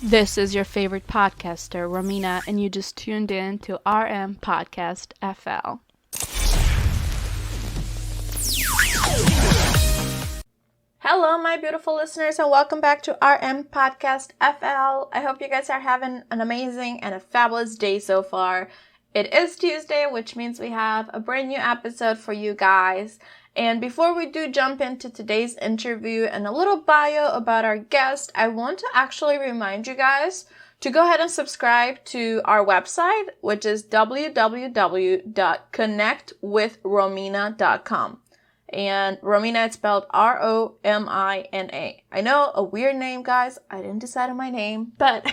This is your favorite podcaster, Romina, and you just tuned in to RM Podcast FL. Hello, my beautiful listeners, and welcome back to RM Podcast FL. I hope you guys are having an amazing and a fabulous day so far. It is Tuesday, which means we have a brand new episode for you guys. And before we do jump into today's interview and a little bio about our guest, I want to actually remind you guys to go ahead and subscribe to our website, which is www.connectwithromina.com. And Romina, it's spelled R-O-M-I-N-A. I know, a weird name, guys. I didn't decide on my name, but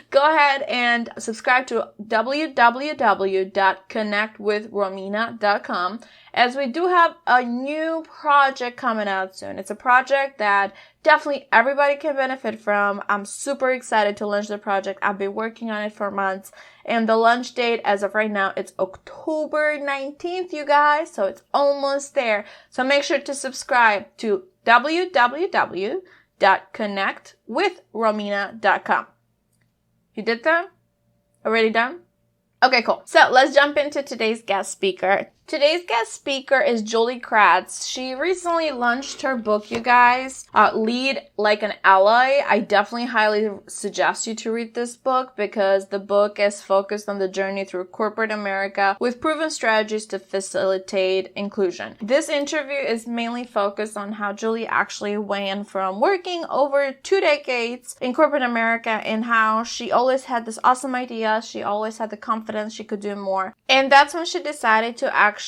go ahead and subscribe to www.connectwithromina.com, as we do have a new project coming out soon. It's a project that definitely everybody can benefit from. I'm super excited to launch the project. I've been working on it for months. And the launch date, as of right now, it's October 19th, you guys. So it's almost there. So make sure to subscribe to www.connectwithromina.com. You did that? Already done? Okay, cool. So let's jump into today's guest speaker. Today's guest speaker is Julie Kratz. She recently launched her book, you guys, Lead Like an Ally. I definitely highly suggest you to read this book because the book is focused on the journey through corporate America with proven strategies to facilitate inclusion. This interview is mainly focused on how Julie actually went from working over 2 decades in corporate America and how she always had this awesome idea. She always had the confidence she could do more. And that's when she decided to actually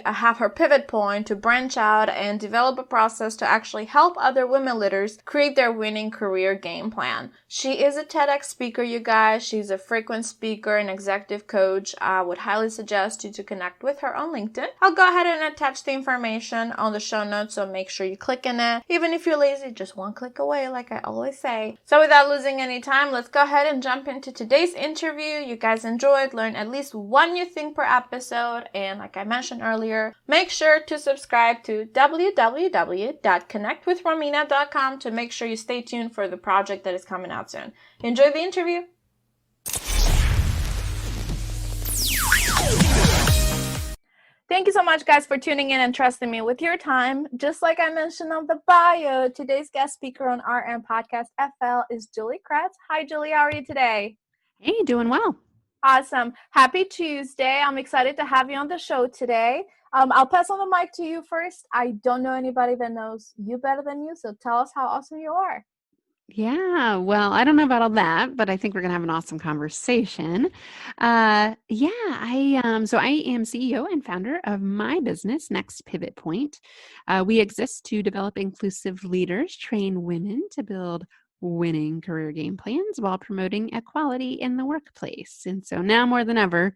have her pivot point to branch out and develop a process to actually help other women leaders create their winning career game plan. She is a TEDx speaker, you guys. She's a frequent speaker and executive coach. I would highly suggest you to connect with her on LinkedIn. I'll go ahead and attach the information on the show notes, so make sure you click in it. Even if you're lazy, just one click away, like I always say. So without losing any time, let's go ahead and jump into today's interview. You guys enjoyed, learn at least one new thing per episode, and like I mentioned earlier, make sure to subscribe to www.connectwithromina.com to make sure you stay tuned for the project that is coming out soon. Enjoy the interview. Thank you so much, guys, for tuning in and trusting me with your time. Just like I mentioned on the bio, today's guest speaker on RM Podcast FL is Julie Kratz. Hi, Julie. How are you today? Hey, doing well. Awesome. Happy Tuesday. I'm excited to have you on the show today. I'll pass on the mic to you first. I don't know anybody that knows you better than you, so tell us how awesome you are. Yeah, well, I don't know about all that, but I think we're going to have an awesome conversation. I am CEO and founder of my business, Next Pivot Point. We exist to develop inclusive leaders, train women to build winning career game plans while promoting equality in the workplace. And so now more than ever,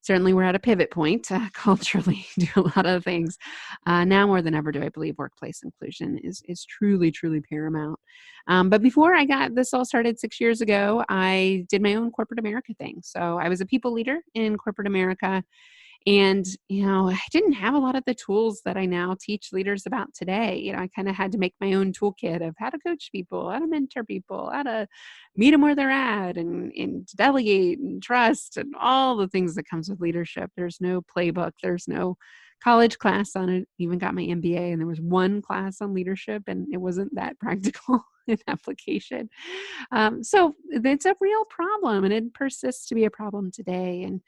certainly we're at a pivot point culturally, do a lot of things. Now more than ever do I believe workplace inclusion is truly, truly paramount. But before I got this all started 6 years ago, I did my own corporate America thing. So I was a people leader in corporate America. And, I didn't have a lot of the tools that I now teach leaders about today. I kind of had to make my own toolkit of how to coach people, how to mentor people, how to meet them where they're at and to delegate and trust and all the things that comes with leadership. There's no playbook. There's no college class on it. Even got my MBA and there was one class on leadership and it wasn't that practical in application. So it's a real problem and it persists to be a problem today. And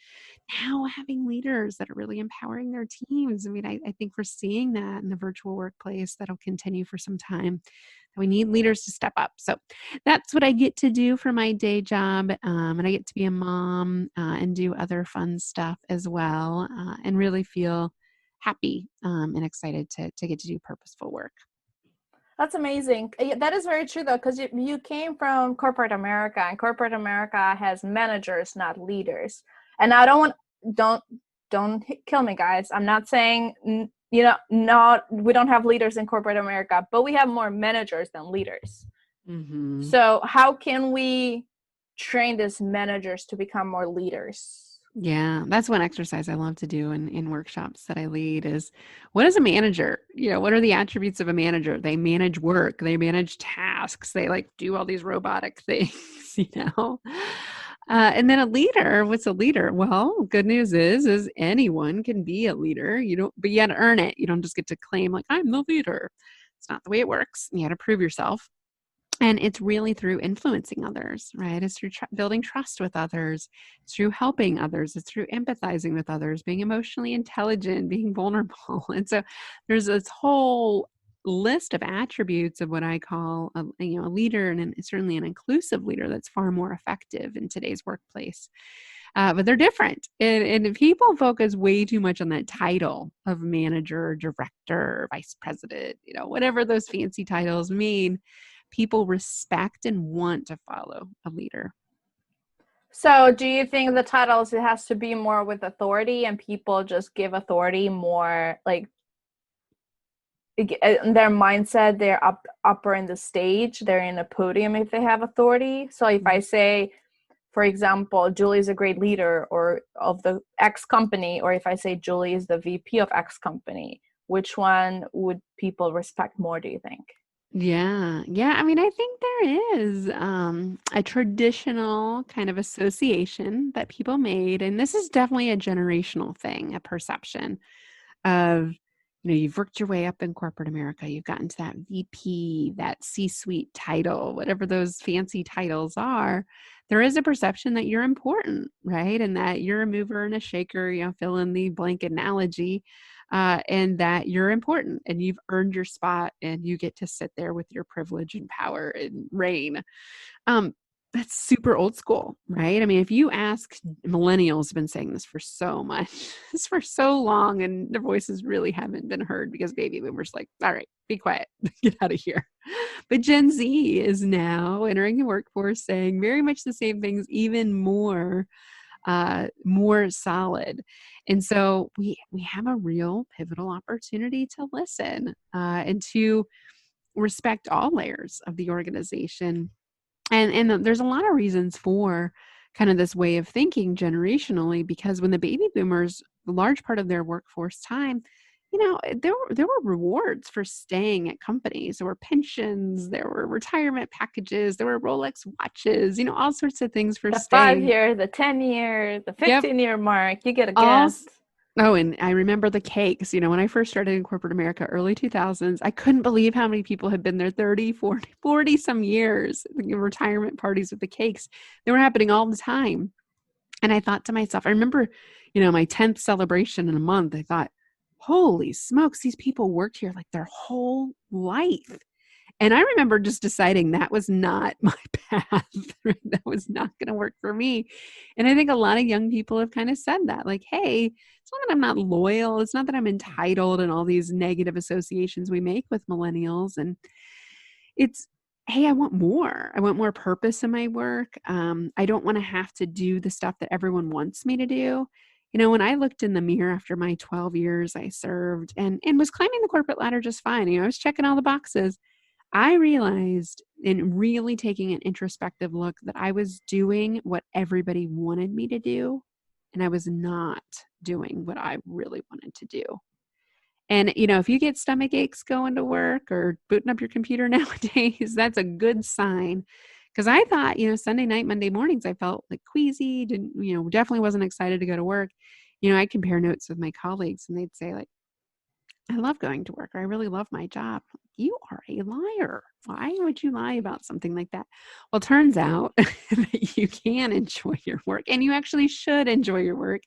now having leaders that are really empowering their teams. I mean, I think we're seeing that in the virtual workplace that'll continue for some time. We need leaders to step up. So that's what I get to do for my day job. And I get to be a mom and do other fun stuff as well and really feel happy and excited to get to do purposeful work. That's amazing. That is very true, though, because you came from corporate America, and corporate America has managers, not leaders. And I don't kill me, guys. I'm not saying we don't have leaders in corporate America, but we have more managers than leaders. Mm-hmm. So how can we train these managers to become more leaders? Yeah, that's one exercise I love to do in workshops that I lead is, what is a manager? What are the attributes of a manager? They manage work, they manage tasks, they do all these robotic things. you know? And then a leader, what's a leader? Well, good news is anyone can be a leader. But you got to earn it. You don't just get to claim like, I'm the leader. It's not the way it works. You got to prove yourself. And it's really through influencing others, right? It's through building trust with others. It's through helping others. It's through empathizing with others, being emotionally intelligent, being vulnerable. And so there's this whole list of attributes of what I call a leader, and certainly an inclusive leader that's far more effective in today's workplace. But they're different. And people focus way too much on that title of manager, director, vice president, whatever those fancy titles mean. People respect and want to follow a leader. So do you think the titles, it has to be more with authority, and people just give authority more like in their mindset, they're upper in the stage, they're in a podium if they have authority? So if I say, for example, Julie is a great leader or of the X company, or if I say Julie is the VP of X company, which one would people respect more, do you think? Yeah. I mean, I think there is a traditional kind of association that people made, and this is definitely a generational thing, a perception of, you've worked your way up in corporate America, you've gotten to that VP, that C-suite title, whatever those fancy titles are. There is a perception that you're important, right? And that you're a mover and a shaker, fill in the blank analogy. And that you're important and you've earned your spot and you get to sit there with your privilege and power and reign. That's super old school, right? I mean, if you ask, millennials have been saying this for so much, this for so long, and their voices really haven't been heard because baby boomers like, all right, be quiet, get out of here. But Gen Z is now entering the workforce saying very much the same things, even more solid. And so we have a real pivotal opportunity to listen and to respect all layers of the organization. And there's a lot of reasons for kind of this way of thinking generationally, because when the baby boomers, a large part of their workforce time, there were rewards for staying at companies. There were pensions, there were retirement packages, there were Rolex watches, all sorts of things for the staying. 5-year, the 10-year, the 15-year mark, you get a gift. Oh, and I remember the cakes. When I first started in corporate America, early 2000s, I couldn't believe how many people had been there 30, 40 some years. Retirement parties with the cakes. They were happening all the time. And I thought to myself, I remember, my 10th celebration in a month, I thought, holy smokes, these people worked here like their whole life. And I remember just deciding that was not my path. That was not going to work for me. And I think a lot of young people have kind of said that, like, hey, it's not that I'm not loyal. It's not that I'm entitled, and all these negative associations we make with millennials. And it's, hey, I want more. I want more purpose in my work. I don't want to have to do the stuff that everyone wants me to do. When I looked in the mirror after my 12 years I served and was climbing the corporate ladder just fine, I was checking all the boxes. I realized in really taking an introspective look that I was doing what everybody wanted me to do, and I was not doing what I really wanted to do. And, if you get stomach aches going to work or booting up your computer nowadays, that's a good sign. Because I thought, Sunday night, Monday mornings, I felt like queasy, definitely wasn't excited to go to work. I compare notes with my colleagues and they'd say like, I love going to work, or I really love my job. You are a liar. Why would you lie about something like that? Well, it turns out that you can enjoy your work, and you actually should enjoy your work.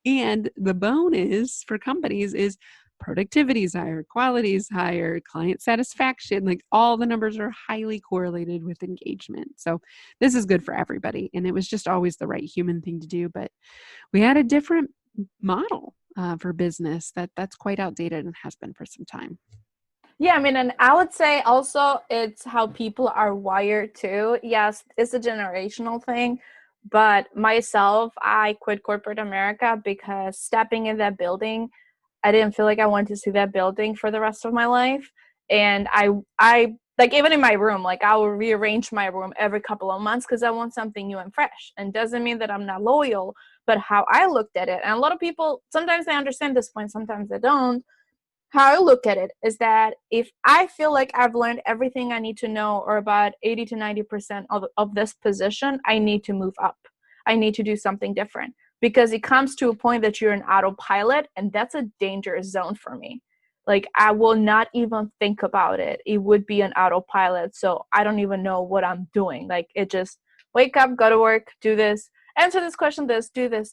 And the bonus for companies is productivity is higher, quality is higher, client satisfaction, like all the numbers are highly correlated with engagement. So this is good for everybody. And it was just always the right human thing to do. But we had a different model for business that's quite outdated and has been for some time. Yeah, I mean, and I would say also it's how people are wired too. Yes, it's a generational thing, but myself, I quit corporate America because stepping in that building, I didn't feel like I wanted to see that building for the rest of my life. And I like, even in my room, like I will rearrange my room every couple of months because I want something new and fresh. And doesn't mean that I'm not loyal, but how I looked at it. And a lot of people, sometimes they understand this point, sometimes they don't. how I look at it is that if I feel like I've learned everything I need to know, or about 80 to 90% of this position, I need to move up. I need to do something different, because it comes to a point that you're an autopilot, and that's a dangerous zone for me. Like, I will not even think about it. It would be an autopilot. So I don't even know what I'm doing. Like, it just wake up, go to work, do this, answer this question, this, do this,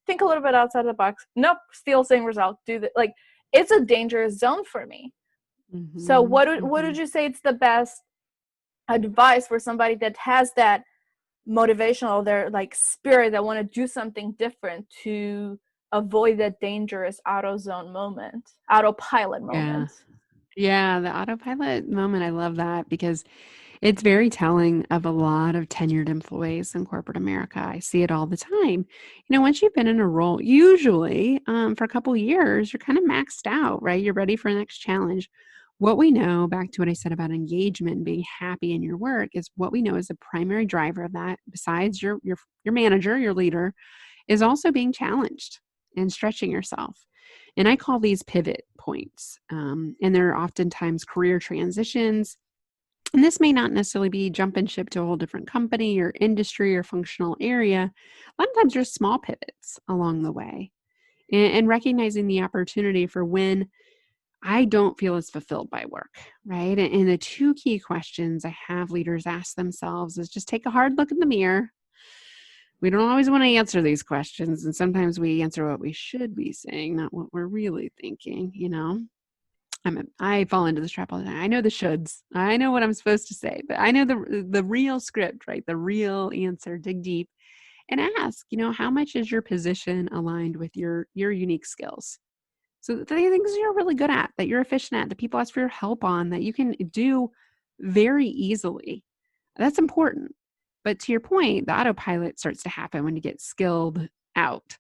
think a little bit outside the box. Nope, still same result. Do that. Like, it's a dangerous zone for me. So what would you say it's the best advice for somebody that has that motivational, their like spirit, that want to do something different to avoid that dangerous autopilot moment? Yeah, the autopilot moment, I love that because it's very telling of a lot of tenured employees in corporate America. I see it all the time. Once you've been in a role, usually for a couple years, you're kind of maxed out, right? You're ready for the next challenge. What we know, back to what I said about engagement and being happy in your work, is what we know is the primary driver of that, besides your manager, your leader, is also being challenged and stretching yourself. And I call these pivot points. And they're oftentimes career transitions. And this may not necessarily be jumping ship to a whole different company or industry or functional area. A lot of times there's small pivots along the way, and recognizing the opportunity for when I don't feel as fulfilled by work, right? And the two key questions I have leaders ask themselves is just take a hard look in the mirror. We don't always want to answer these questions. And sometimes we answer what we should be saying, not what we're really thinking. I fall into this trap all the time. I know the shoulds. I know what I'm supposed to say, but I know the real script, right? The real answer. Dig deep and ask, how much is your position aligned with your unique skills? So the things you're really good at, that you're efficient at, that people ask for your help on, that you can do very easily. That's important. But to your point, the autopilot starts to happen when you get skilled out.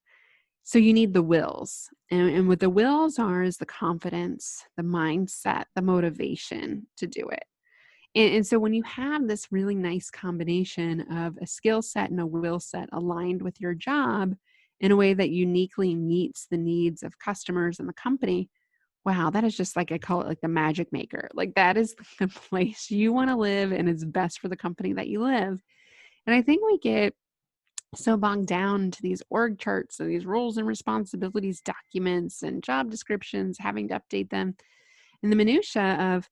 So you need the wills. And what the wills are is the confidence, the mindset, the motivation to do it. And so when you have this really nice combination of a skill set and a will set aligned with your job in a way that uniquely meets the needs of customers and the company, wow, that is just like, I call it like the magic maker. Like, that is the place you want to live, and it's best for the company that you live. And I think we get so bogged down to these org charts and these roles and responsibilities documents and job descriptions, having to update them, and the minutia of,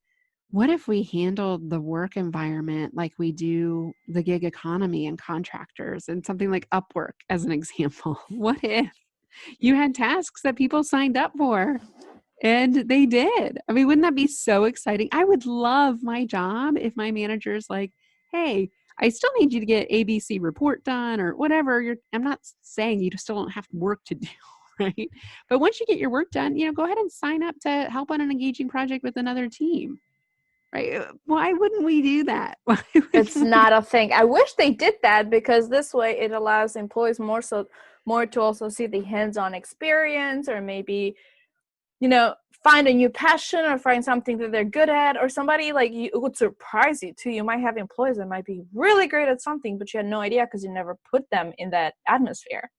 what if we handled the work environment like we do the gig economy and contractors, and something like Upwork as an example? What if you had tasks that people signed up for and they did? I mean, wouldn't that be so exciting? I would love my job if my manager's like, hey, I still need you to get ABC report done or whatever. I'm not saying you still don't have work to do, right? But once you get your work done, go ahead and sign up to help on an engaging project with another team, right? Why wouldn't we do that? It's not a thing. I wish they did that, because this way it allows employees more to also see the hands-on experience, or maybe find a new passion, or find something that they're good at, or somebody like you. It would surprise you too. You might have employees that might be really great at something, but you had no idea because you never put them in that atmosphere.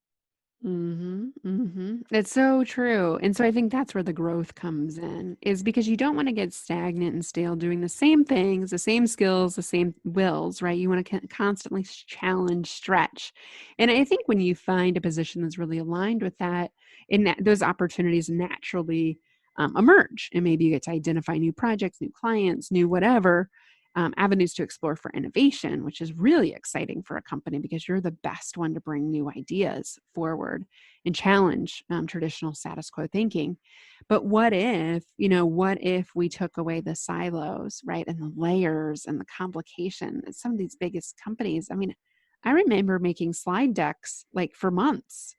It's so true. And so I think that's where the growth comes in, is because you don't want to get stagnant and stale doing the same things, the same skills, the same wills, right? You want to constantly challenge, stretch. And I think when you find a position that's really aligned with that, and those opportunities naturally emerge, and maybe you get to identify new projects, new clients, new whatever. Avenues to explore for innovation, which is really exciting for a company, because you're the best one to bring new ideas forward and challenge traditional status quo thinking. But what if we took away the silos, right? And the layers and the complication that some of these biggest companies, I mean, I remember making slide decks like for months.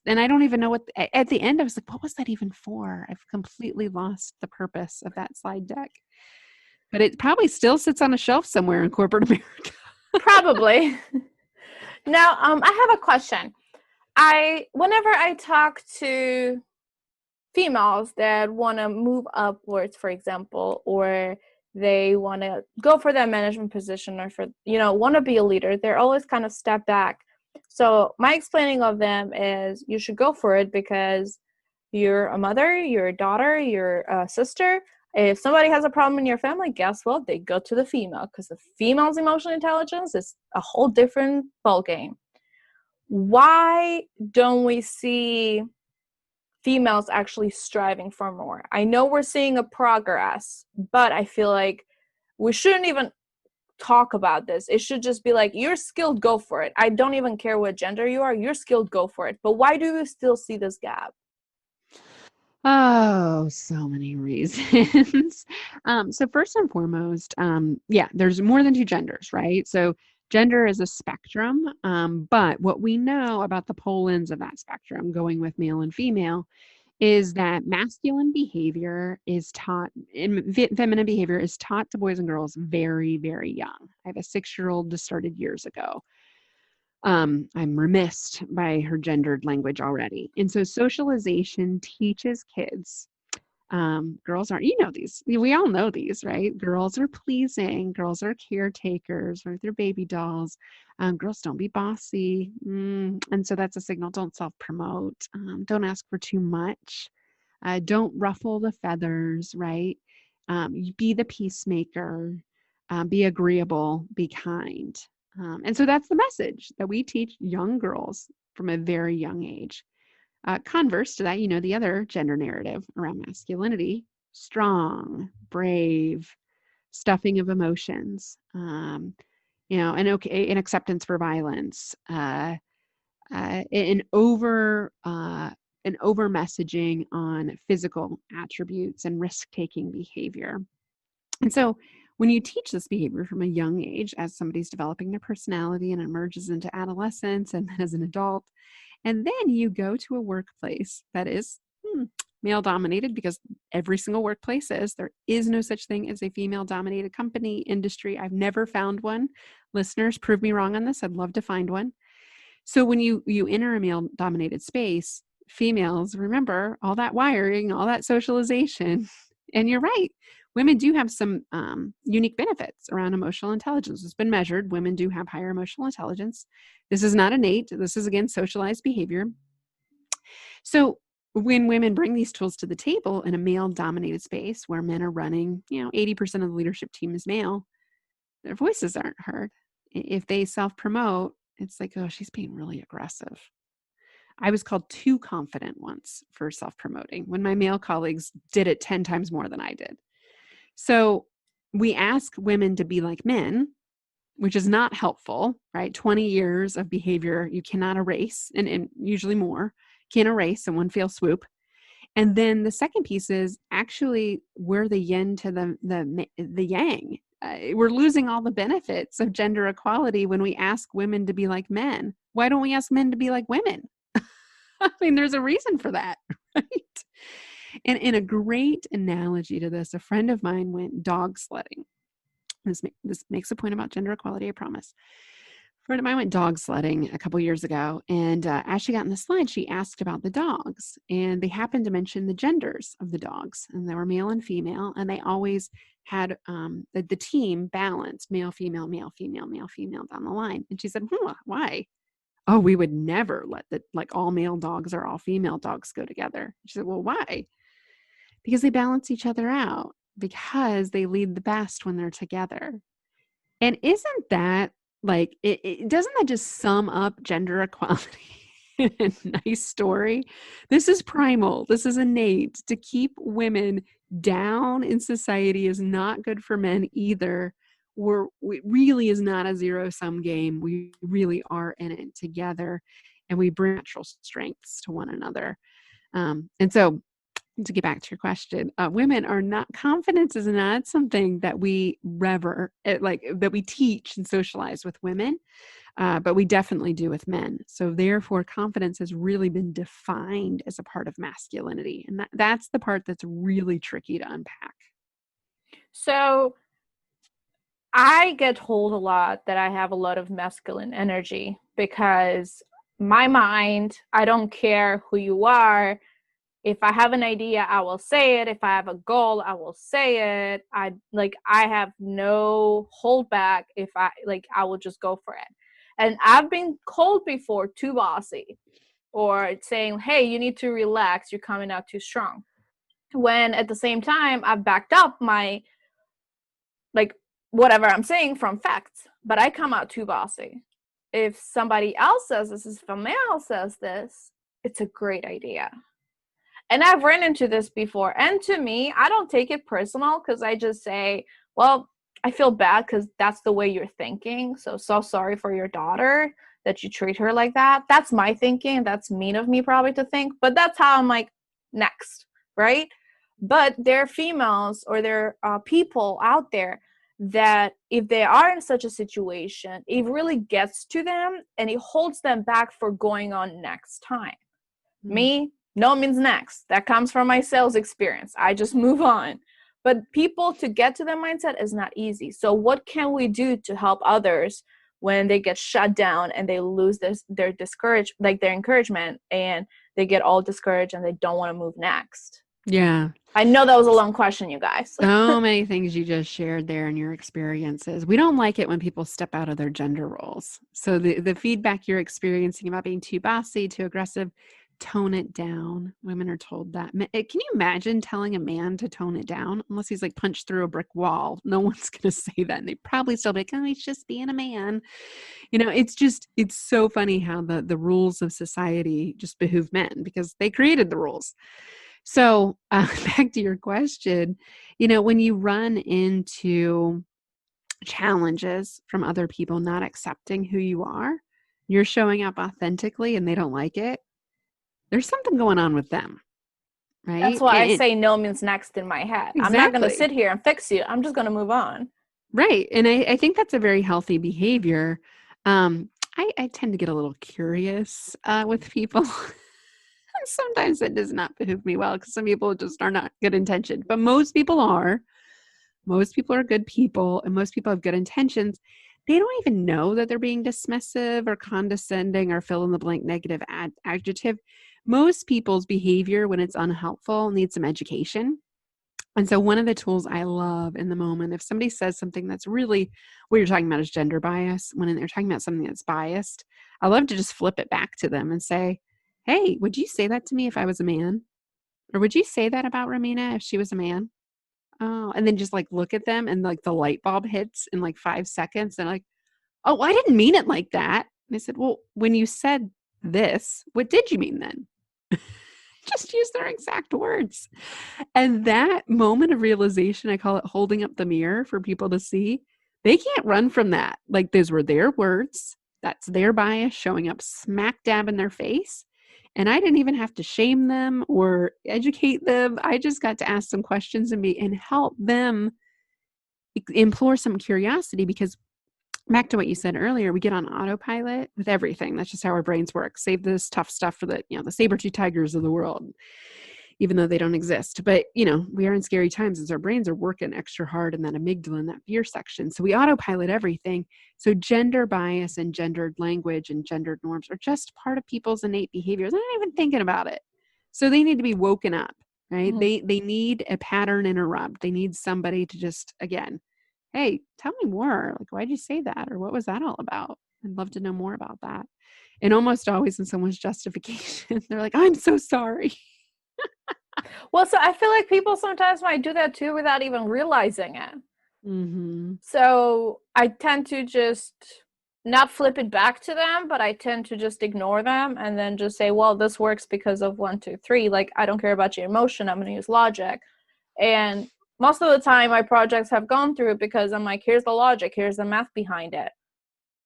And I don't even know at the end I was like, what was that even for? I've completely lost the purpose of that slide deck. But it probably still sits on a shelf somewhere in corporate America. Probably. Now, I have a question. Whenever I talk to females that want to move upwards, for example, or they want to go for that management position, or want to be a leader, they're always kind of step back. So my explaining of them is, you should go for it, because You're a mother, you're a daughter, you're a sister. If somebody has a problem in your family, guess what? They go to the female, because the female's emotional intelligence is a whole different ballgame. Why don't we see females actually striving for more? I know we're seeing a progress, but I feel like we shouldn't even talk about this. It should just be like, you're skilled, go for it. I don't even care what gender you are, you're skilled, go for it. But why do we still see this gap? Oh, so many reasons. So first and foremost, yeah, there's more than two genders, right? So gender is a spectrum, but what we know about the pole ends of that spectrum, going with male and female, is that masculine behavior is taught and feminine behavior is taught to boys and girls very, very young. I have a 6-year-old that started years ago. I'm remiss by her gendered language already. And so socialization teaches kids. Girls aren't, these, we all know these, right? Girls are pleasing, girls are caretakers, right? They're baby dolls. Girls don't be bossy. And so that's a signal. Don't self-promote. Don't ask for too much. Don't ruffle the feathers, right? Be the peacemaker, be agreeable, be kind. And so that's the message that we teach young girls from a very young age. Converse to that, the other gender narrative around masculinity: strong, brave, stuffing of emotions, an acceptance for violence, an over messaging on physical attributes and risk-taking behavior. And so when you teach this behavior from a young age, as somebody's developing their personality and emerges into adolescence and then as an adult, and then you go to a workplace that is male dominated, because every single workplace is, there is no such thing as a female dominated company, industry. I've never found one. Listeners, prove me wrong on this. I'd love to find one. So when you enter a male dominated space, females, remember all that wiring, all that socialization. And you're right. Women do have some unique benefits around emotional intelligence. It's been measured. Women do have higher emotional intelligence. This is not innate. This is, again, socialized behavior. So when women bring these tools to the table in a male-dominated space where men are running, 80% of the leadership team is male, their voices aren't heard. If they self-promote, it's like, oh, she's being really aggressive. I was called too confident once for self-promoting when my male colleagues did it 10 times more than I did. So we ask women to be like men, which is not helpful, right? 20 years of behavior you cannot erase, and usually more, can't erase in one fell swoop. And then the second piece is actually we're the yin to the yang. We're losing all the benefits of gender equality when we ask women to be like men. Why don't we ask men to be like women? I mean, there's a reason for that, right? And in a great analogy to this, a friend of mine went dog sledding. This makes a point about gender equality, I promise. A friend of mine went dog sledding a couple years ago, and as she got in the slide, she asked about the dogs, and they happened to mention the genders of the dogs, and they were male and female, and they always had the team balanced, male, female, male, female, male, female down the line. And she said, why? Oh, we would never let all male dogs or all female dogs go together. She said, well, why? Because they balance each other out, because they lead the best when they're together. And isn't that doesn't that just sum up gender equality in a nice story? This is primal. This is innate. To keep women down in society is not good for men either. It really is not a zero-sum game. We really are in it together, and we bring natural strengths to one another. And so, to get back to your question, confidence is not something that we that we teach and socialize with women, but we definitely do with men. So therefore, confidence has really been defined as a part of masculinity. And that's the part that's really tricky to unpack. So I get told a lot that I have a lot of masculine energy because my mind, I don't care who you are. If I have an idea, I will say it. If I have a goal, I will say it. I have no holdback. If I will just go for it. And I've been called before too bossy. or saying, hey, you need to relax, you're coming out too strong. When at the same time, I've backed up my, like, whatever I'm saying from facts, but I come out too bossy. If somebody else says this, if a male says this, it's a great idea. And I've run into this before. And to me, I don't take it personal because I just say, well, I feel bad because that's the way you're thinking. So sorry for your daughter that you treat her like that. That's my thinking. That's mean of me probably to think. But that's how I'm like, next, right? But there are females or there are people out there that if they are in such a situation, it really gets to them and it holds them back for going on next time. Me, no means next. That comes from my sales experience. I just move on. But people, to get to their mindset is not easy. So what can we do to help others when they get shut down and they lose their encouragement, and they get all discouraged and they don't want to move next? Yeah. I know that was a long question, you guys. So many things you just shared there in your experiences. We don't like it when people step out of their gender roles. So the feedback you're experiencing about being too bossy, too aggressive, tone it down. Women are told that. Can you imagine telling a man to tone it down? Unless he's like punched through a brick wall. No one's going to say that. And they probably still be like, oh, he's just being a man. It's so funny how the rules of society just behoove men because they created the rules. So back to your question, when you run into challenges from other people not accepting who you are, you're showing up authentically and they don't like it. There's something going on with them, right? That's why I say no means next in my head. Exactly. I'm not going to sit here and fix you. I'm just going to move on. Right. And I think that's a very healthy behavior. I tend to get a little curious with people. Sometimes it does not behoove me well because some people just are not good intentioned, but most people are. Most people are good people and most people have good intentions. They don't even know that they're being dismissive or condescending or fill in the blank negative adjective. Most people's behavior when it's unhelpful needs some education. And so one of the tools I love in the moment, if somebody says something that's really, what you're talking about is gender bias, when they're talking about something that's biased, I love to just flip it back to them and say, hey, would you say that to me if I was a man? Or would you say that about Romina if she was a man? Oh, and then just like look at them and like the light bulb hits in like 5 seconds and like, oh, I didn't mean it like that. And I said, well, when you said this, what did you mean then? Just use their exact words. And that moment of realization, I call it holding up the mirror for people to see. They can't run from that. Like those were their words. That's their bias showing up smack dab in their face. And I didn't even have to shame them or educate them. I just got to ask some questions and help them implore some curiosity, because back to what you said earlier, we get on autopilot with everything. That's just how our brains work. Save this tough stuff for the saber-tooth tigers of the world, even though they don't exist. But, we are in scary times as our brains are working extra hard in that amygdala and that fear section. So we autopilot everything. So gender bias and gendered language and gendered norms are just part of people's innate behaviors. They're not even thinking about it. So they need to be woken up, right? Mm-hmm. They need a pattern interrupt. They need somebody to just, again, hey, tell me more. Like, why'd you say that? Or what was that all about? I'd love to know more about that. And almost always in someone's justification, they're like, I'm so sorry. Well, so I feel like people sometimes might do that too without even realizing it. Mm-hmm. So I tend to just not flip it back to them, but I tend to just ignore them and then just say, well, this works because of 1, 2, 3. Like, I don't care about your emotion. I'm going to use logic. And most of the time my projects have gone through because I'm like, here's the logic. Here's the math behind it.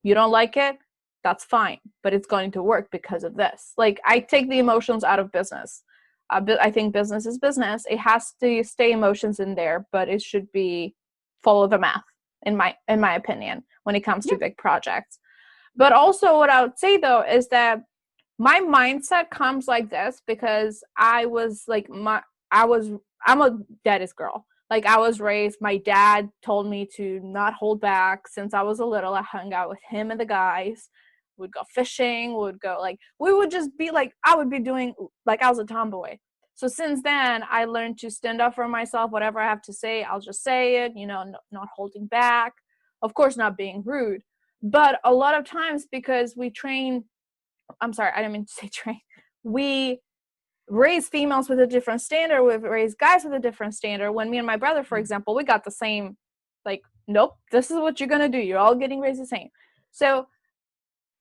You don't like it? That's fine. But it's going to work because of this. Like, I take the emotions out of business. I think business is business. It has to stay emotions in there, but it should be follow the math, in my opinion, when it comes to big projects. But also what I would say though is that my mindset comes like this because I was like, I'm a daddy's girl. Like, I was raised, my dad told me to not hold back since I was a little. I hung out with him and the guys. We'd go fishing, we would just be like, I would be doing, like, I was a tomboy. So since then, I learned to stand up for myself. Whatever I have to say, I'll just say it, not holding back. Of course, not being rude. But a lot of times, because we train, I'm sorry, I didn't mean to say train. we raise females with a different standard, we raise guys with a different standard. When me and my brother, for example, we got the same, like, nope, this is what you're going to do. You're all getting raised the same. So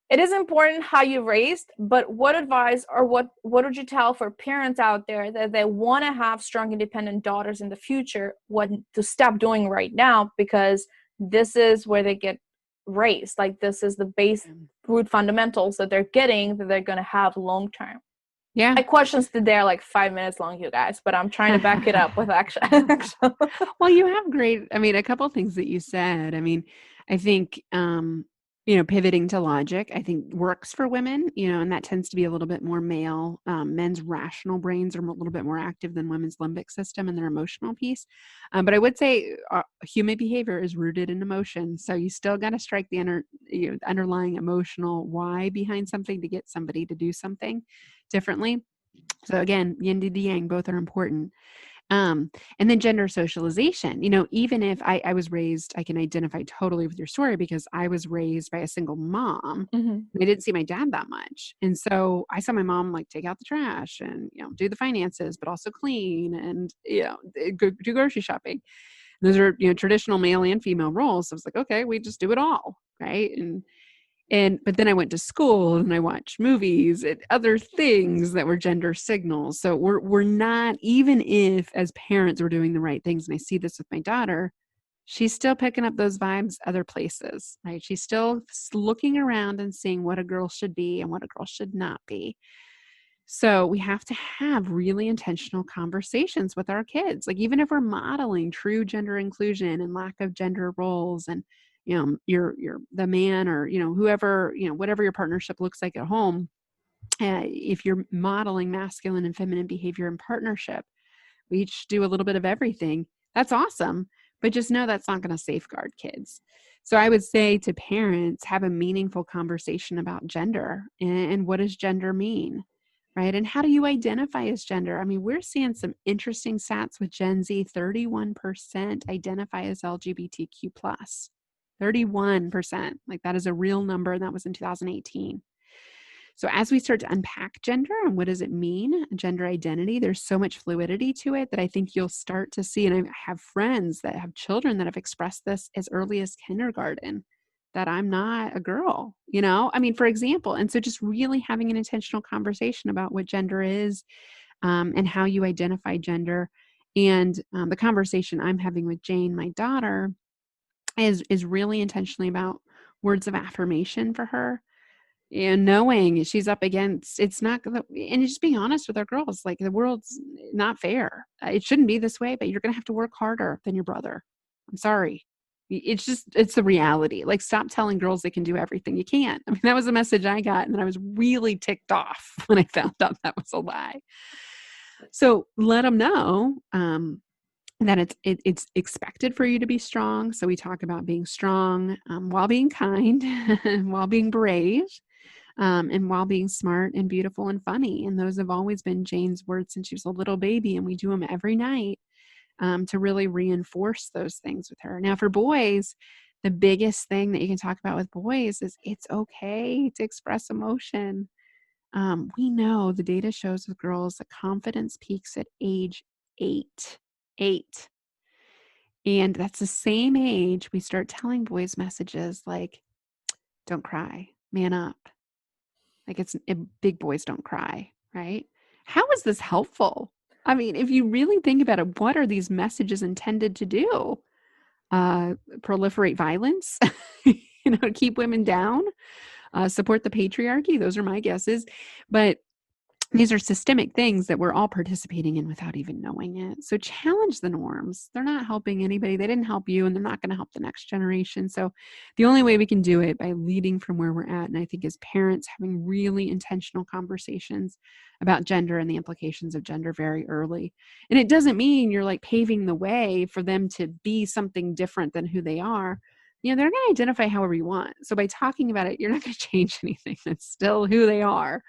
it is important how you raised, but what advice or what would you tell for parents out there that they want to have strong, independent daughters in the future, what to stop doing right now, because this is where they get raised. Like, this is the base root fundamentals that they're getting that they're going to have long term. Yeah. My questions today are like 5 minutes long, you guys, but I'm trying to back it up with action. Well, you have a couple of things that you said. I think, pivoting to logic, I think works for women, and that tends to be a little bit more male. Men's rational brains are a little bit more active than women's limbic system and their emotional piece. But I would say human behavior is rooted in emotion. So you still got to strike the underlying emotional why behind something to get somebody to do something differently. So again, yin to the yang, both are important. And then gender socialization, even if I was raised, I can identify totally with your story because I was raised by a single mom. Mm-hmm. I didn't see my dad that much. And so I saw my mom like take out the trash and, do the finances, but also clean and, go do grocery shopping. Those are, traditional male and female roles. So I was like, okay, we just do it all. Right. But then I went to school and I watched movies and other things that were gender signals. So we're not, even if as parents we're doing the right things, and I see this with my daughter, she's still picking up those vibes other places, right? She's still looking around and seeing what a girl should be and what a girl should not be. So we have to have really intentional conversations with our kids. Like, even if we're modeling true gender inclusion and lack of gender roles, and you're the man, or whoever, whatever your partnership looks like at home, if you're modeling masculine and feminine behavior in partnership, we each do a little bit of everything. That's awesome, but just know that's not going to safeguard kids. So I would say to parents, have a meaningful conversation about gender and what does gender mean, right? And how do you identify as gender? We're seeing some interesting stats with Gen Z. 31% identify as LGBTQ+. 31%. Like, that is a real number, and that was in 2018. So as we start to unpack gender and what does it mean, gender identity, there's so much fluidity to it that I think you'll start to see. And I have friends that have children that have expressed this as early as kindergarten, that I'm not a girl, for example. And so just really having an intentional conversation about what gender is, and how you identify gender. And the conversation I'm having with Jane, my daughter, is really intentionally about words of affirmation for her. And knowing she's up against, it's not gonna, and just being honest with our girls, like, the world's not fair. It shouldn't be this way, but you're going to have to work harder than your brother. I'm sorry. It's the reality. Like, stop telling girls they can do everything. You can't. That was the message I got. And then I was really ticked off when I found out that was a lie. So let them know, that it's expected for you to be strong. So we talk about being strong, while being kind, while being brave, and while being smart and beautiful and funny. And those have always been Jane's words since she was a little baby, and we do them every night, to really reinforce those things with her. Now, for boys, the biggest thing that you can talk about with boys is it's okay to express emotion. We know the data shows with girls that confidence peaks at age 8. And that's the same age we start telling boys messages like, don't cry, man up. Like, big boys don't cry, right? How is this helpful? If you really think about it, what are these messages intended to do? Proliferate violence, keep women down, support the patriarchy. Those are my guesses. But these are systemic things that we're all participating in without even knowing it. So challenge the norms. They're not helping anybody. They didn't help you, and they're not going to help the next generation. So the only way we can do it by leading from where we're at. And I think as parents, having really intentional conversations about gender and the implications of gender very early. And it doesn't mean you're like paving the way for them to be something different than who they are. They're going to identify however you want. So by talking about it, you're not going to change anything. That's still who they are.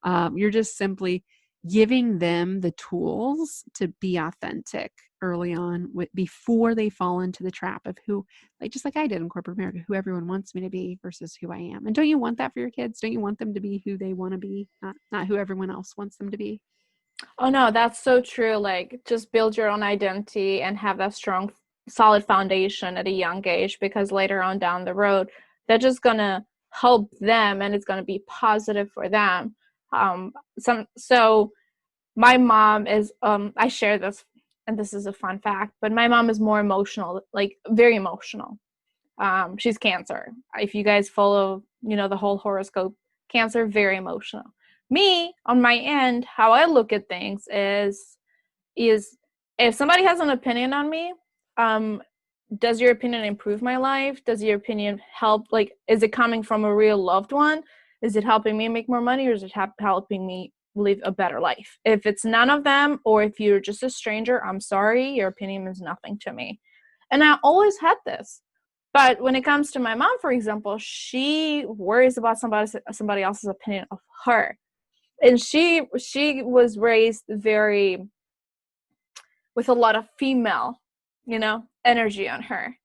You're just simply giving them the tools to be authentic early on before they fall into the trap of who, like just like I did in corporate America, who everyone wants me to be versus who I am. And don't you want that for your kids? Don't you want them to be who they want to be, not who everyone else wants them to be? Oh no, that's so true. Like, just build your own identity and have that strong, solid foundation at a young age, because later on down the road, they're just gonna help them and it's gonna be positive for them. So my mom is, I share this, and this is a fun fact, but my mom is more emotional, like very emotional. She's Cancer. If you guys follow, the whole horoscope, Cancer, very emotional. Me, on my end, how I look at things is if somebody has an opinion on me, does your opinion improve my life? Does your opinion help? Like, is it coming from a real loved one? Is it helping me make more money, or is it helping me live a better life? If it's none of them, or if you're just a stranger, I'm sorry, your opinion means nothing to me. And I always had this. But when it comes to my mom, for example, she worries about somebody else's opinion of her. And she was raised very with a lot of female, energy on her.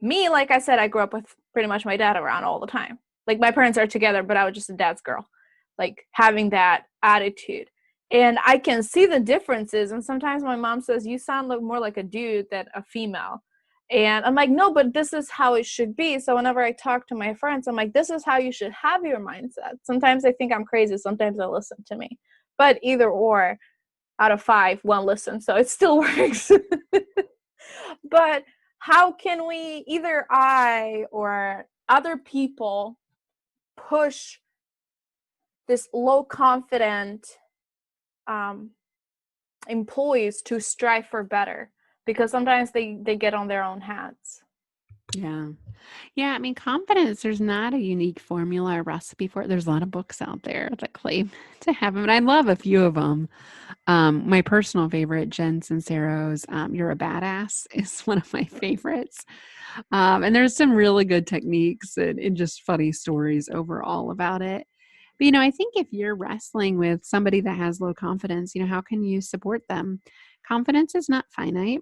Me, like I said, I grew up with pretty much my dad around all the time. Like, my parents are together, but I was just a dad's girl, like having that attitude. And I can see the differences. And sometimes my mom says, you sound more like a dude than a female. And I'm like, no, but this is how it should be. So whenever I talk to my friends, I'm like, this is how you should have your mindset. Sometimes they think I'm crazy. Sometimes they listen to me. But either or, out of 5, 1 listens. So it still works. But how can we, either I or other people, push this low confident employees to strive for better? Because sometimes they get on their own hats. Yeah. Yeah. I mean, confidence, there's not a unique formula or recipe for it. There's a lot of books out there that claim to have them. And I love a few of them. My personal favorite, Jen Sincero's You're a Badass, is one of my favorites. And there's some really good techniques and just funny stories overall about it. But, I think if you're wrestling with somebody that has low confidence, how can you support them? Confidence is not finite.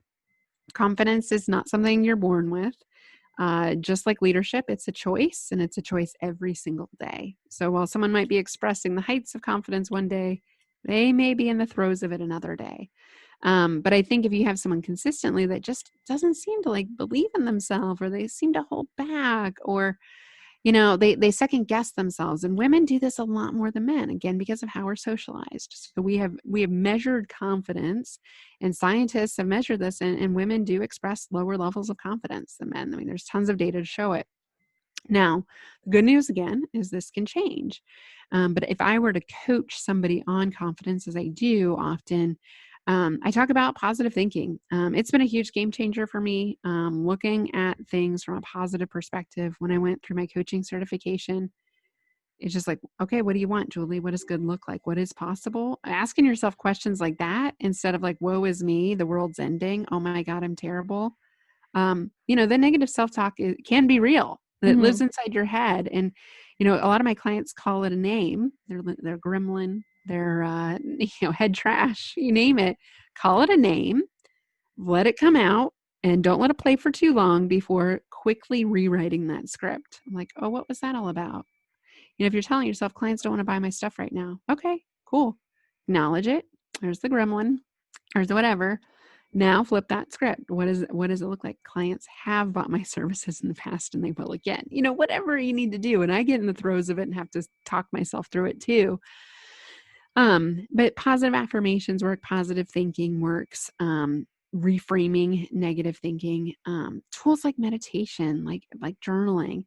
Confidence is not something you're born with. Just like leadership, it's a choice, and it's a choice every single day. So while someone might be expressing the heights of confidence one day, they may be in the throes of it another day. But I think if you have someone consistently that just doesn't seem to believe in themselves, or they seem to hold back, or they second guess themselves, and women do this a lot more than men, again, because of how we're socialized. So we have measured confidence, and scientists have measured this, and women do express lower levels of confidence than men. I mean, there's tons of data to show it. Now, the good news, again, is this can change. But if I were to coach somebody on confidence, as I do often, I talk about positive thinking. It's been a huge game changer for me, looking at things from a positive perspective. When I went through my coaching certification, it's just like, okay, what do you want, Julie? What does good look like? What is possible? Asking yourself questions like that, instead of like, woe is me, the world's ending, oh my God, I'm terrible. The negative self-talk can be real. That lives inside your head. And, a lot of my clients call it a name. They're gremlin, they're, head trash, you name it. Call it a name, let it come out, and don't let it play for too long before quickly rewriting that script. I'm like, oh, what was that all about? If you're telling yourself clients don't want to buy my stuff right now, okay, cool. Acknowledge it. There's the gremlin, or the whatever. Now flip that script. What does it look like? Clients have bought my services in the past, and they will again. Whatever you need to do. And I get in the throes of it and have to talk myself through it too. But positive affirmations work. Positive thinking works. Reframing negative thinking. Tools like meditation, like journaling.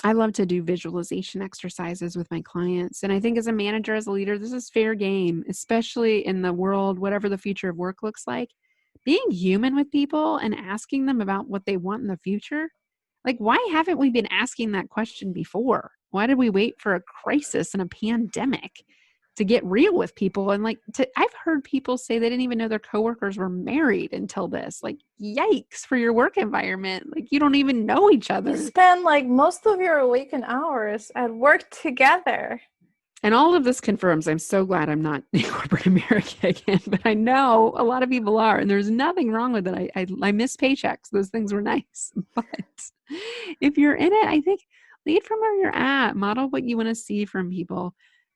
I love to do visualization exercises with my clients. And I think as a manager, as a leader, this is fair game, especially in the world, whatever the future of work looks like. Being human with people and asking them about what they want in the future. Like, why haven't we been asking that question before? Why did we wait for a crisis and a pandemic to get real with people? And I've heard people say they didn't even know their coworkers were married until this. Like, yikes for your work environment. Like, you don't even know each other. You spend most of your waking hours at work together. And all of this confirms I'm so glad I'm not in corporate America again, but I know a lot of people are, and there's nothing wrong with it. I miss paychecks. Those things were nice. But if you're in it, I think lead from where you're at, model what you want to see from people,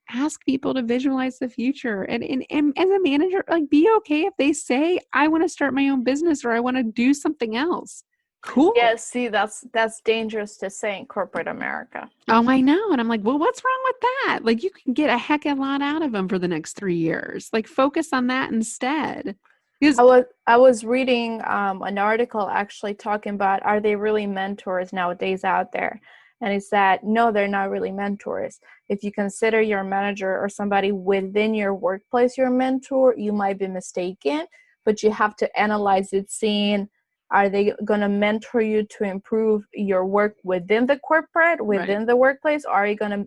ask people to visualize the future. And as a manager, like be okay if they say, I want to start my own business or I want to do something else. Cool. Yes, see, that's dangerous to say in corporate America. Oh, I know. And I'm like, well, what's wrong with that? Like, you can get a heck of a lot out of them for the next 3 years. Like, focus on that instead. Because I was reading an article actually talking about, are they really mentors nowadays out there? And it said, no, they're not really mentors. If you consider your manager or somebody within your workplace your mentor, you might be mistaken, but you have to analyze it, seeing, are they going to mentor you to improve your work within the corporate, within the workplace? Or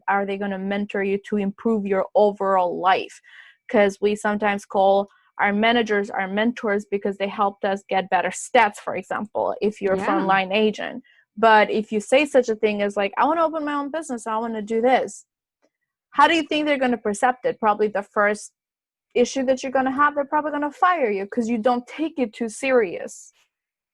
are they going to mentor you to improve your overall life? Because we sometimes call our managers our mentors because they helped us get better stats, for example, if you're a frontline agent. But if you say such a thing as like, I want to open my own business, I want to do this, how do you think they're going to perceive it? Probably the first issue that you're going to have, they're probably going to fire you because you don't take it too serious.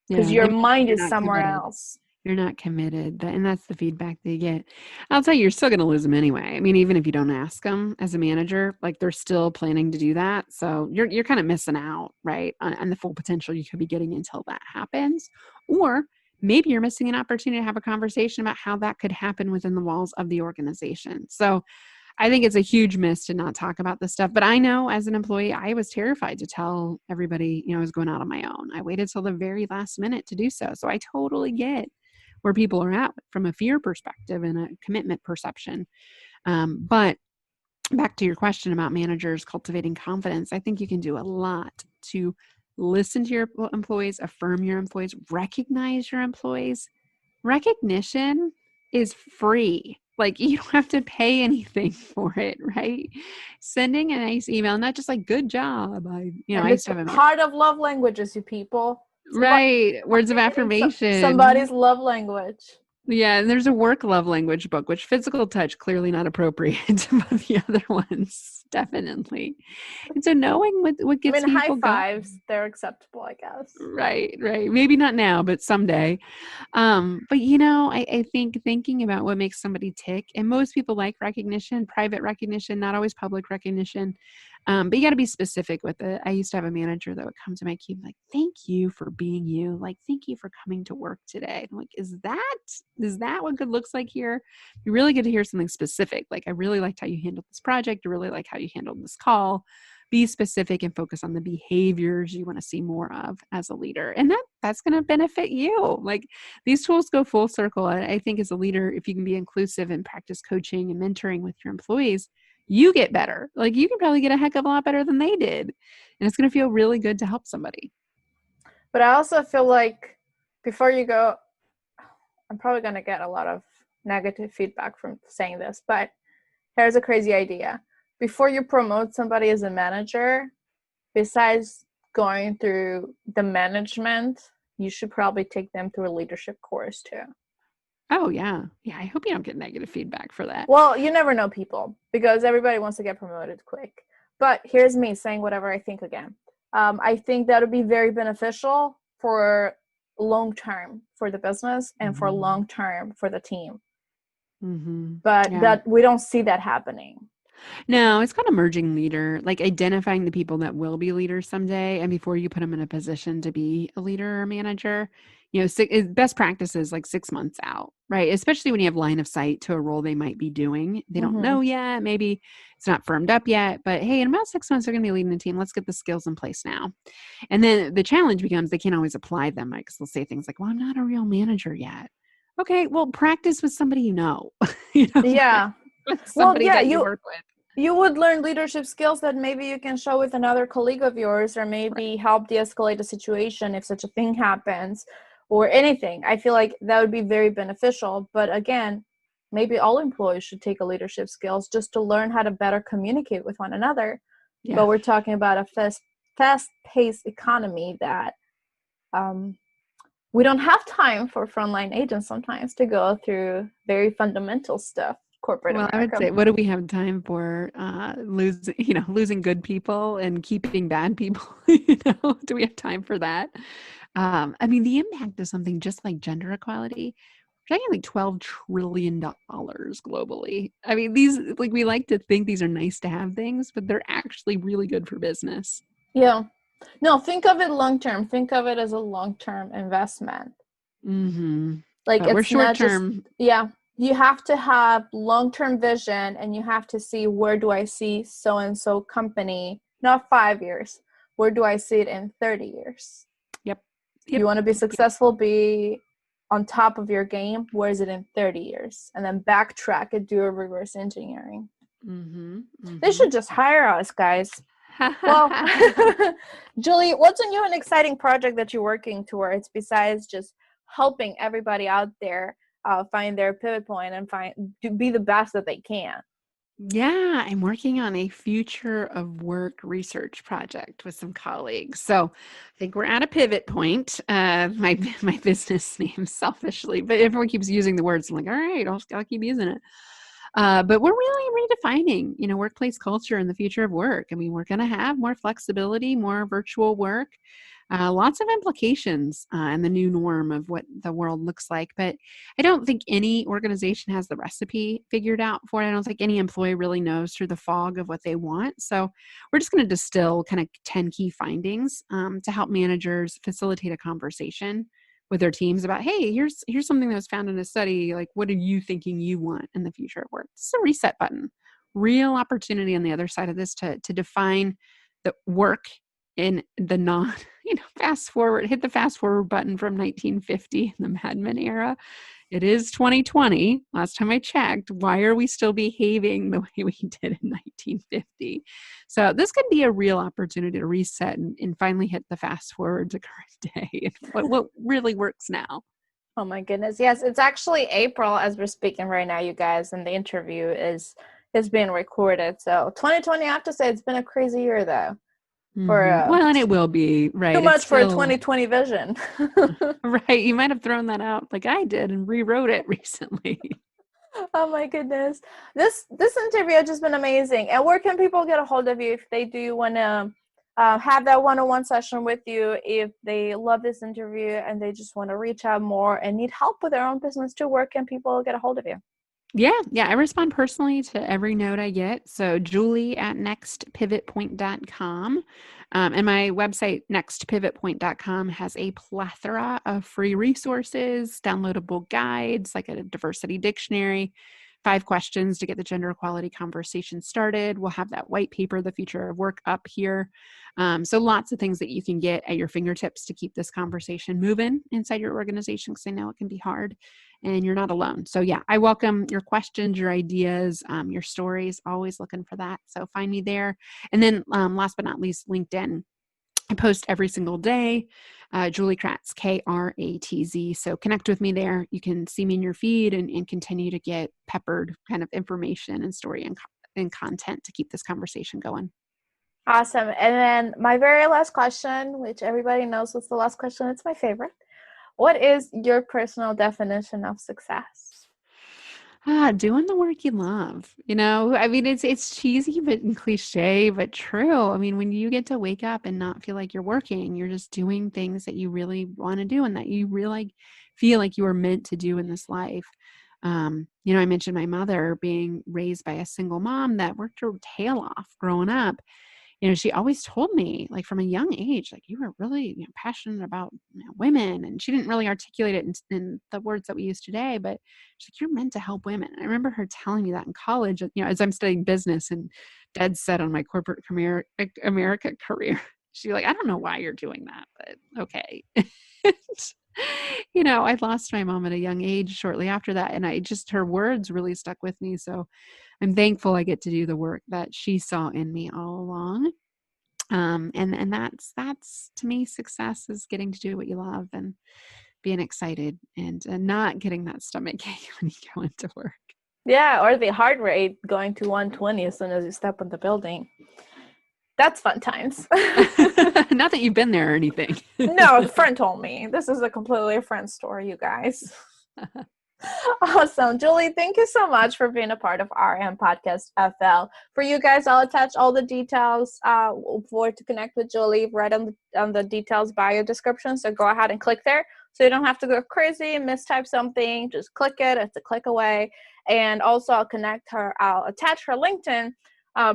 Because your mind is somewhere else. You're not committed. And that's the feedback they get. I'll tell you, you're still going to lose them anyway. I mean, even if you don't ask them as a manager, like they're still planning to do that. So you're kind of missing out, right? On the full potential you could be getting until that happens. Or maybe you're missing an opportunity to have a conversation about how that could happen within the walls of the organization. So I think it's a huge miss to not talk about this stuff. But I know as an employee, I was terrified to tell everybody, I was going out on my own. I waited till the very last minute to do so. So I totally get where people are at from a fear perspective and a commitment perception. But back to your question about managers cultivating confidence, I think you can do a lot to listen to your employees, affirm your employees, recognize your employees. Recognition is free. Like you don't have to pay anything for it, right? Sending a nice email, not just like good job. I used to have part of love languages, you people. Right. Words of affirmation. Somebody's love language. Yeah, and there's a work love language book, which physical touch clearly not appropriate, but the other ones definitely. And so knowing what gets people high fives, they're acceptable, I guess. Right. Maybe not now, but someday. But I think thinking about what makes somebody tick, and most people like recognition, private recognition, not always public recognition. But you got to be specific with it. I used to have a manager that would come to my cube like, thank you for being you. Like, thank you for coming to work today. I'm like, is that what good looks like here? You really get to hear something specific. Like, I really liked how you handled this project. I really like how you handled this call. Be specific and focus on the behaviors you want to see more of as a leader. And that's going to benefit you. Like these tools go full circle. I think as a leader, if you can be inclusive and practice coaching and mentoring with your employees, you get better. Like you can probably get a heck of a lot better than they did. And it's going to feel really good to help somebody. But I also feel like before you go, I'm probably going to get a lot of negative feedback from saying this, but here's a crazy idea. Before you promote somebody as a manager, besides going through the management, you should probably take them through a leadership course too. Oh, yeah. Yeah, I hope you don't get negative feedback for that. Well, you never know people because everybody wants to get promoted quick. But here's me saying whatever I think again. I think that would be very beneficial for long-term for the business and for long-term for the team. But that we don't see that happening. No, it's called emerging leader, like identifying the people that will be leaders someday. And before you put them in a position to be a leader or manager, best practices like 6 months out, right? Especially when you have line of sight to a role they might be doing. They don't know yet. Maybe it's not firmed up yet, but hey, in about 6 months, they're going to be leading the team. Let's get the skills in place now. And then the challenge becomes they can't always apply them, right? Because they'll say things like, well, I'm not a real manager yet. Okay, well, practice with somebody Yeah. Somebody that you work with. You would learn leadership skills that maybe you can show with another colleague of yours, or maybe help de-escalate a situation if such a thing happens, or anything. I feel like that would be very beneficial. But again, maybe all employees should take a leadership skills just to learn how to better communicate with one another. Yeah. But we're talking about a fast-paced economy that we don't have time for frontline agents sometimes to go through very fundamental stuff. corporate Well, I would America. say, what do we have time for? Losing good people and keeping bad people. Do we have time for that? I mean, the impact of something just like gender equality, we're talking like $12 trillion globally. I mean, these, like, we like to think these are nice to have things, but they're actually really good for business. Yeah. No, think of it long term. Think of it as a long-term investment. Mm-hmm. Like, But we're it's short not just, term. yeah, you have to have long-term vision, and you have to see, where do I see so-and-so company, not 5 years, where do I see it in 30 years? Yep. You want to be successful, be on top of your game, where is it in 30 years? And then backtrack and do a reverse engineering. Mm-hmm. They should just hire us, guys. Well, Julie, what's a new and exciting project that you're working towards besides just helping everybody out there find their pivot point and be the best that they can? Yeah, I'm working on a future of work research project with some colleagues. So I think we're at a pivot point. My business name selfishly, but everyone keeps using the words. I'm like, all right, I'll keep using it. But we're really redefining, workplace culture and the future of work. I mean, we're going to have more flexibility, more virtual work, lots of implications and the new norm of what the world looks like. But I don't think any organization has the recipe figured out for it. I don't think any employee really knows through the fog of what they want. So we're just going to distill kind of 10 key findings to help managers facilitate a conversation with their teams about, hey, here's something that was found in a study. Like, what are you thinking you want in the future of work? This is a reset button. Real opportunity on the other side of this to define the work in the non, fast forward, hit the fast forward button from 1950, the Mad Men era. It is 2020. Last time I checked, why are we still behaving the way we did in 1950? So this could be a real opportunity to reset and finally hit the fast forward to current day and what really works now. Oh my goodness. Yes, it's actually April as we're speaking right now, you guys, and the interview is being recorded. So 2020, I have to say, it's been a crazy year though. Well, and it will be, right? Too much for a still, 2020 vision. right. You might have thrown that out like I did and rewrote it recently. Oh my goodness. This interview has just been amazing. And where can people get a hold of you if they do want to have that one-on-one session with you, if they love this interview and they just want to reach out more and need help with their own business too? Where can people get a hold of you? Yeah. I respond personally to every note I get. So julie@nextpivotpoint.com. And my website, nextpivotpoint.com, has a plethora of free resources, downloadable guides, like a diversity dictionary, 5 questions to get the gender equality conversation started. We'll have that white paper, The Future of Work, up here. So lots of things that you can get at your fingertips to keep this conversation moving inside your organization, because I know it can be hard and you're not alone. So yeah, I welcome your questions, your ideas, your stories, always looking for that. So find me there. And then last but not least, LinkedIn. I post every single day, Julie Kratz, Kratz. So connect with me there. You can see me in your feed and continue to get peppered kind of information and story and content to keep this conversation going. Awesome. And then my very last question, which everybody knows was the last question, it's my favorite. What is your personal definition of success? Doing the work you love. I mean, it's cheesy but cliche, but true. I mean, when you get to wake up and not feel like you're working, you're just doing things that you really want to do and that you really feel like you were meant to do in this life. I mentioned my mother being raised by a single mom that worked her tail off growing up. She always told me, like, from a young age, like, you were really passionate about women. And she didn't really articulate it in the words that we use today, but she's like, you're meant to help women. And I remember her telling me that in college, as I'm studying business and dead set on my corporate America career. She's like, I don't know why you're doing that, but okay. I lost my mom at a young age shortly after that. And her words really stuck with me. So I'm thankful I get to do the work that she saw in me all along. And that's to me, success is getting to do what you love and being excited and not getting that stomach ache when you go into work. Yeah, or the heart rate going to 120 as soon as you step in the building. That's fun times. Not that you've been there or anything. No, a friend told me. This is a completely different story, you guys. Awesome. Julie, thank you so much for being a part of RM Podcast FL. For you guys, I'll attach all the details for to connect with Julie right on the details bio description. So go ahead and click there. So you don't have to go crazy and mistype something. Just click it. It's a click away. And also I'll attach her LinkedIn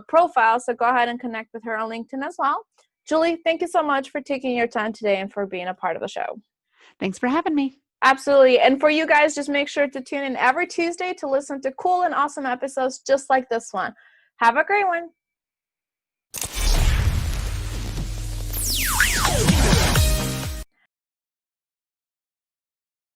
profile. So go ahead and connect with her on LinkedIn as well. Julie, thank you so much for taking your time today and for being a part of the show. Thanks for having me. Absolutely. And for you guys, just make sure to tune in every Tuesday to listen to cool and awesome episodes just like this one. Have a great one.